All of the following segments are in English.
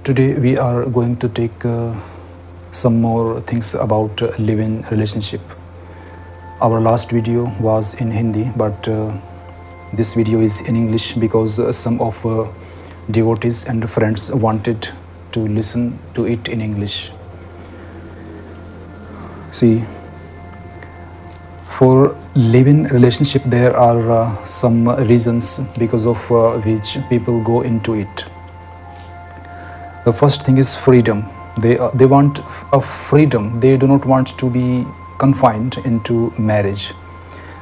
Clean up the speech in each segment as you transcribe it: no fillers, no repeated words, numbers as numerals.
Today we are going to take some more things about live-in relationship. Our last video was in Hindi, but this video is in English because some of devotees and friends wanted to listen to it in English. See, for live-in relationship there are some reasons because of which people go into it. The first thing is freedom. They want a freedom. They do not want to be confined into marriage,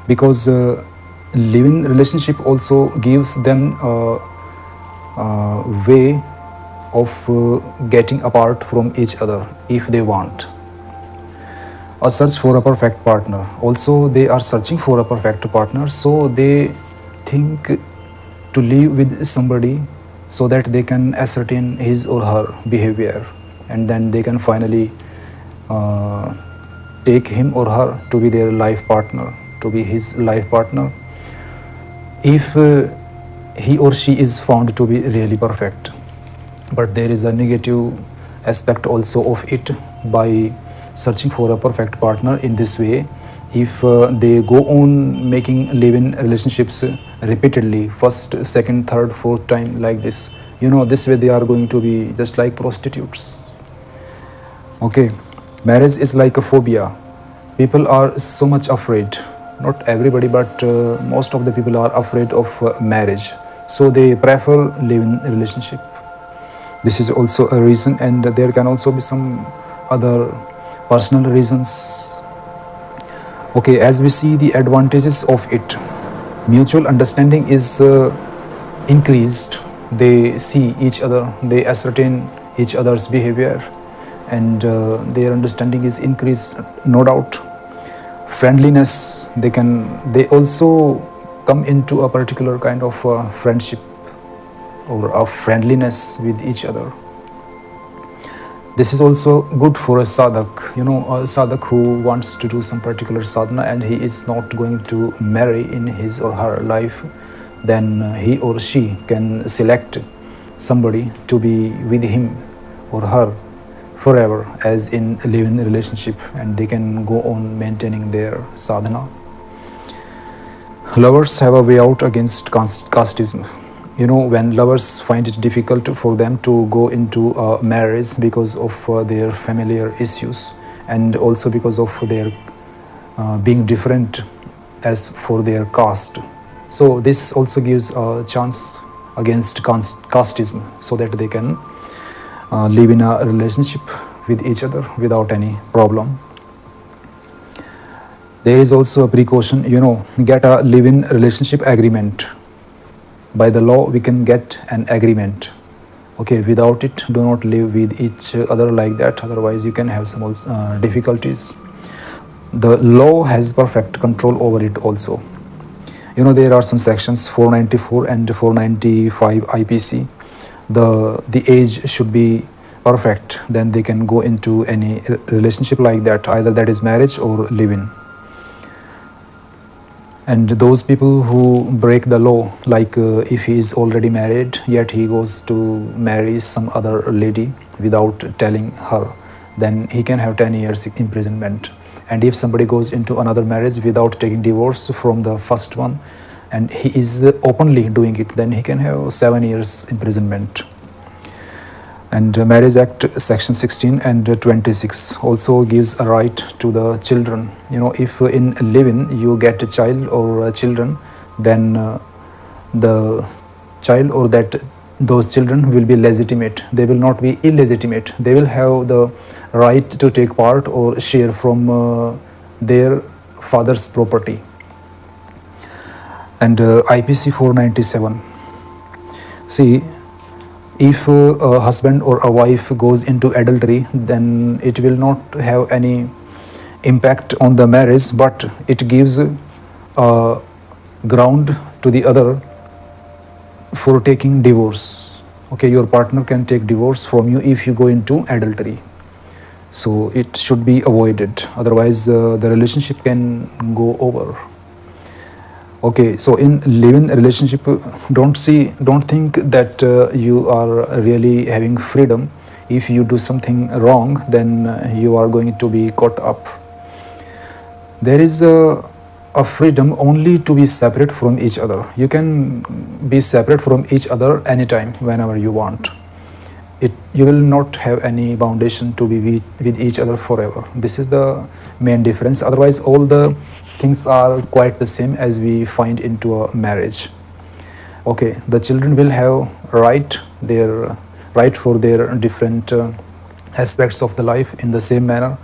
because live-in relationship also gives them a way of getting apart from each other if they want. A search for a perfect partner. Also, they are searching for a perfect partner, so they think to live with somebody so that they can ascertain his or her behavior, and then they can finally take him or her to be their life partner, to be his life partner, if he or she is found to be really perfect. But there is a negative aspect also of it. By searching for a perfect partner in this way, if they go on making live-in relationships repeatedly, first, second, third, fourth time like this, this way they are going to be just like prostitutes. Okay, marriage is like a phobia. People are so much afraid. Not everybody, but most of the people are afraid of marriage, so they prefer live-in relationship. This is also a reason, and there can also be some other personal reasons. Okay, as we see the advantages of it, mutual understanding is increased. They see each other, they ascertain each other's behavior, and their understanding is increased, no doubt. Friendliness, they also come into a particular kind of friendship or a friendliness with each other. This is also good for a sadhak, a sadhak who wants to do some particular sadhana and he is not going to marry in his or her life. Then he or she can select somebody to be with him or her forever, as in a live-in relationship, and they can go on maintaining their sadhana. Lovers have a way out against casteism. When lovers find it difficult for them to go into a marriage because of their familiar issues, and also because of their being different as for their caste. So this also gives a chance against casteism, so that they can live in a relationship with each other without any problem. There is also a precaution, get a live-in relationship agreement. By the law, we can get an agreement. Okay, without it, do not live with each other like that, otherwise you can have some difficulties. The law has perfect control over it also. There are some sections 494 and 495 IPC. The age should be perfect, then they can go into any relationship like that, either that is marriage or live-in. And those people who break the law, like if he is already married yet he goes to marry some other lady without telling her, then he can have 10 years imprisonment. And if somebody goes into another marriage without taking divorce from the first one, and he is openly doing it, then he can have 7 years imprisonment. And Marriage Act section 16 and 26 also gives a right to the children. If in live-in you get a child or children, then the child or those children will be legitimate. They will not be illegitimate. They will have the right to take part or share from their father's property. And IPC 497. See, if a husband or a wife goes into adultery, then it will not have any impact on the marriage, but it gives a ground to the other for taking divorce. Okay, your partner can take divorce from you if you go into adultery. So it should be avoided, otherwise the relationship can go over. Okay, so in live-in relationship, don't think that you are really having freedom. If you do something wrong, then you are going to be caught up. There is a freedom only to be separate from each other. You can be separate from each other anytime, whenever you want. You will not have any foundation to be with each other forever. This is the main difference. Otherwise, all the things are quite the same as we find into a marriage. Okay, the children will have their right for their different aspects of the life. In the same manner,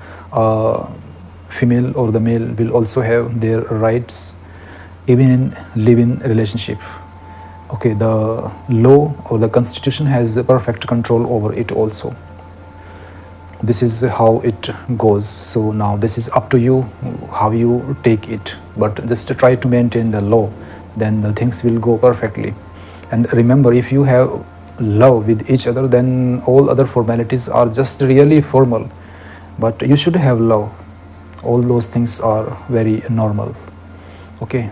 female or the male will also have their rights, even in live-in relationship. Okay, the law or the constitution has perfect control over it also. This is how it goes. So now this is up to you how you take it, but just to try to maintain the law, then the things will go perfectly. And remember, if you have love with each other, then all other formalities are just really formal, but you should have love. All those things are very normal. Okay.